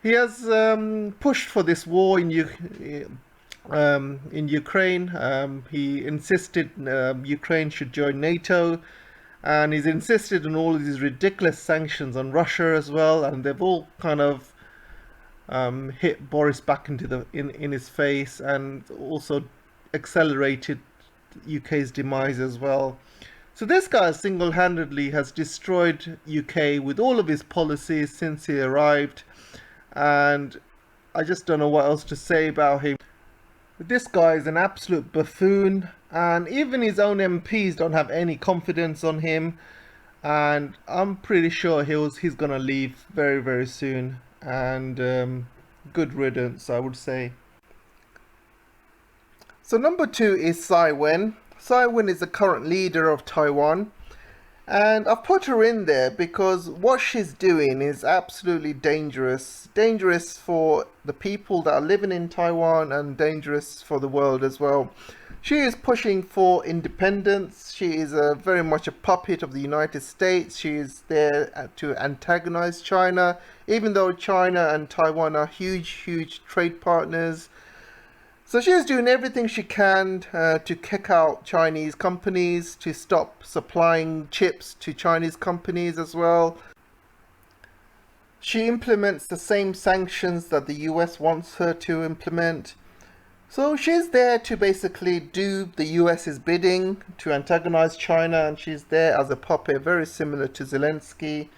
He has pushed for this war in Ukraine. He insisted Ukraine should join NATO, and he's insisted on all of these ridiculous sanctions on Russia as well. And they've all kind of hit Boris back into in his face, and also accelerated UK's demise as well. So this guy single-handedly has destroyed UK with all of his policies since he arrived, and I just don't know what else to say about him. This guy is an absolute buffoon, and even his own MPs don't have any confidence on him, and I'm pretty sure he's gonna leave very, very soon, and good riddance, I would say. So number 2 is Tsai Ing-wen. Tsai Ing-wen is the current leader of Taiwan, and I've put her in there because what she's doing is absolutely dangerous. Dangerous for the people that are living in Taiwan, and dangerous for the world as well. She is pushing for independence. She is very much a puppet of the United States. She is there to antagonize China, even though China and Taiwan are huge trade partners. So she is doing everything she can to kick out Chinese companies, to stop supplying chips to Chinese companies as well. She implements the same sanctions that the US wants her to implement. So she's there to basically do the US's bidding, to antagonize China, and she's there as a puppet, very similar to Zelensky.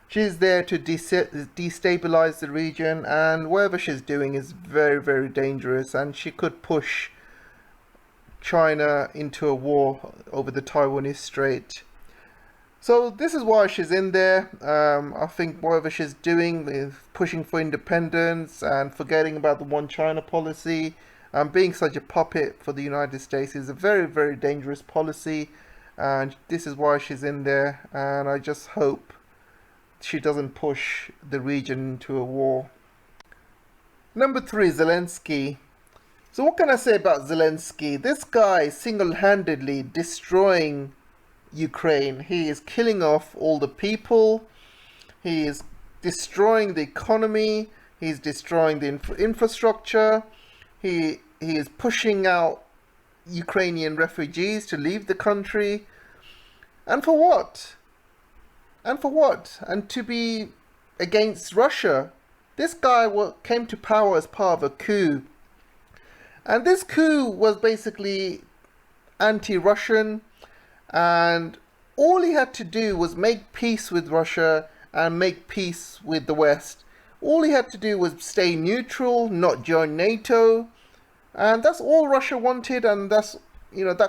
She's there to destabilize the region, and whatever she's doing is very dangerous, and she could push China into a war over the Taiwanese Strait. So this is why she's in there. I think whatever she's doing is pushing for independence and forgetting about the one China policy, and being such a puppet for the United States is a very dangerous policy, and this is why she's in there, and I just hope she doesn't push the region into a war. Number 3, Zelensky. So what can I say about Zelensky? This guy is single-handedly destroying Ukraine. He is killing off all the people. He is destroying the economy. He's destroying the infrastructure. He is pushing out Ukrainian refugees to leave the country. And for what? And to be against Russia. This guy came to power as part of a coup. And this coup was basically anti-Russian. And all he had to do was make peace with Russia and make peace with the West. All he had to do was stay neutral, not join NATO. And that's all Russia wanted, and that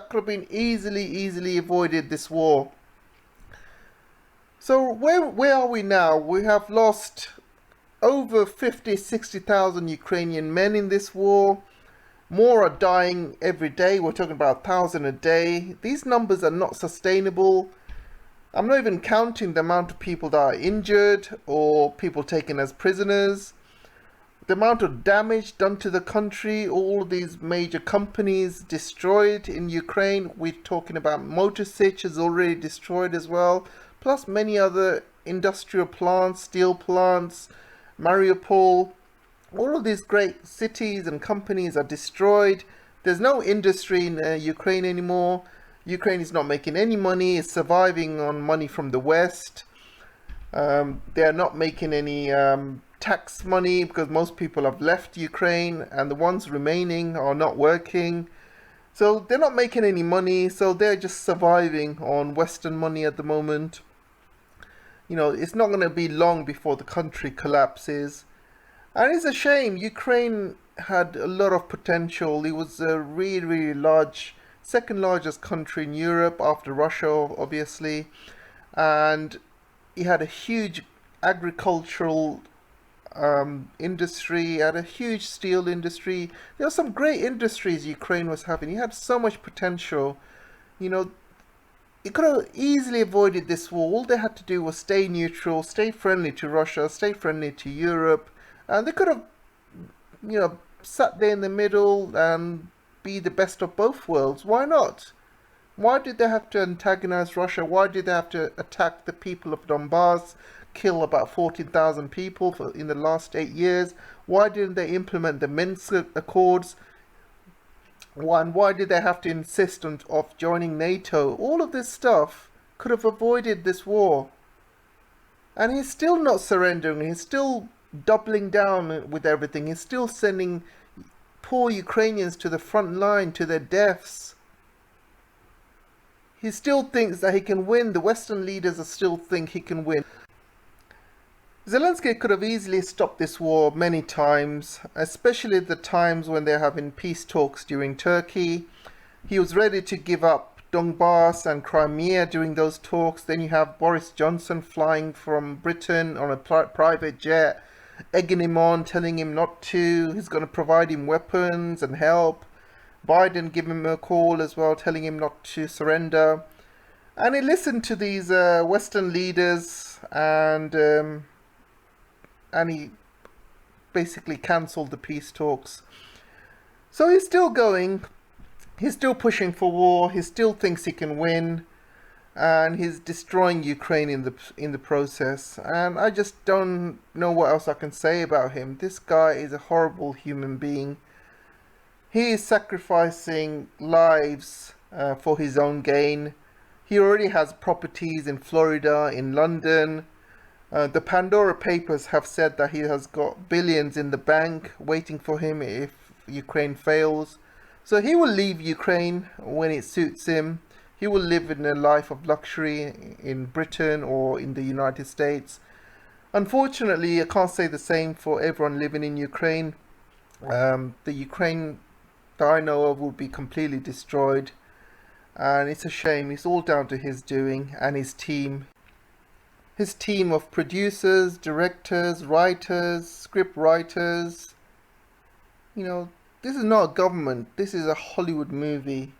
could have been easily avoided, this war. So where are we now? We have lost over 60,000 Ukrainian men in this war. More are dying every day. We're talking about 1,000 a day. These numbers are not sustainable. I'm not even counting the amount of people that are injured or people taken as prisoners. The amount of damage done to the country, all of these major companies destroyed in Ukraine. We're talking about Mogicer is already destroyed as well, plus many other industrial plants, steel plants, Mariupol. All of these great cities and companies are destroyed. There's no industry in Ukraine anymore. Ukraine is not making any money. It's surviving on money from the West. They are not making any tax money because most people have left Ukraine, and the ones remaining are not working. So they're not making any money. So they're just surviving on Western money at the moment. It's not going to be long before the country collapses. And it's a shame. Ukraine had a lot of potential. It was a really large, second largest country in Europe after Russia, obviously. And it had a huge agricultural industry, it had a huge steel industry. There were some great industries Ukraine was having. It had so much potential. It could have easily avoided this war. All they had to do was stay neutral, stay friendly to Russia, stay friendly to Europe. And they could have, sat there in the middle and be the best of both worlds. Why not? Why did they have to antagonize Russia? Why did they have to attack the people of Donbass? kill about 14,000 people in the last 8 years? Why didn't they implement the Minsk Accords? Why did they have to insist on joining NATO? All of this stuff could have avoided this war. And he's still not surrendering. He's still doubling down with everything. He's still sending poor Ukrainians to the front line, to their deaths. He still thinks that he can win. The Western leaders still think he can win. Zelensky could have easily stopped this war many times, especially the times when they're having peace talks during Turkey. He was ready to give up Donbass and Crimea during those talks. Then you have Boris Johnson flying from Britain on a private jet, egging him on, telling him not to. He's going to provide him weapons and help. Biden gave him a call as well, telling him not to surrender. And he listened to these Western leaders, and he basically cancelled the peace talks. So he's still going. He's still pushing for war. He still thinks he can win, and he's destroying Ukraine in the process. And I just don't know what else I can say about him. This guy is a horrible human being. He is sacrificing lives for his own gain. He already has properties in Florida, in London. The Pandora Papers have said that he has got billions in the bank waiting for him if Ukraine fails. So he will leave Ukraine when it suits him. He will live in a life of luxury in Britain or in the United States. Unfortunately, I can't say the same for everyone living in Ukraine. The Ukraine that I know of will be completely destroyed. And it's a shame. It's all down to his doing and his team. His team of producers, directors, writers, script writers. You know, this is not a government. This is a Hollywood movie.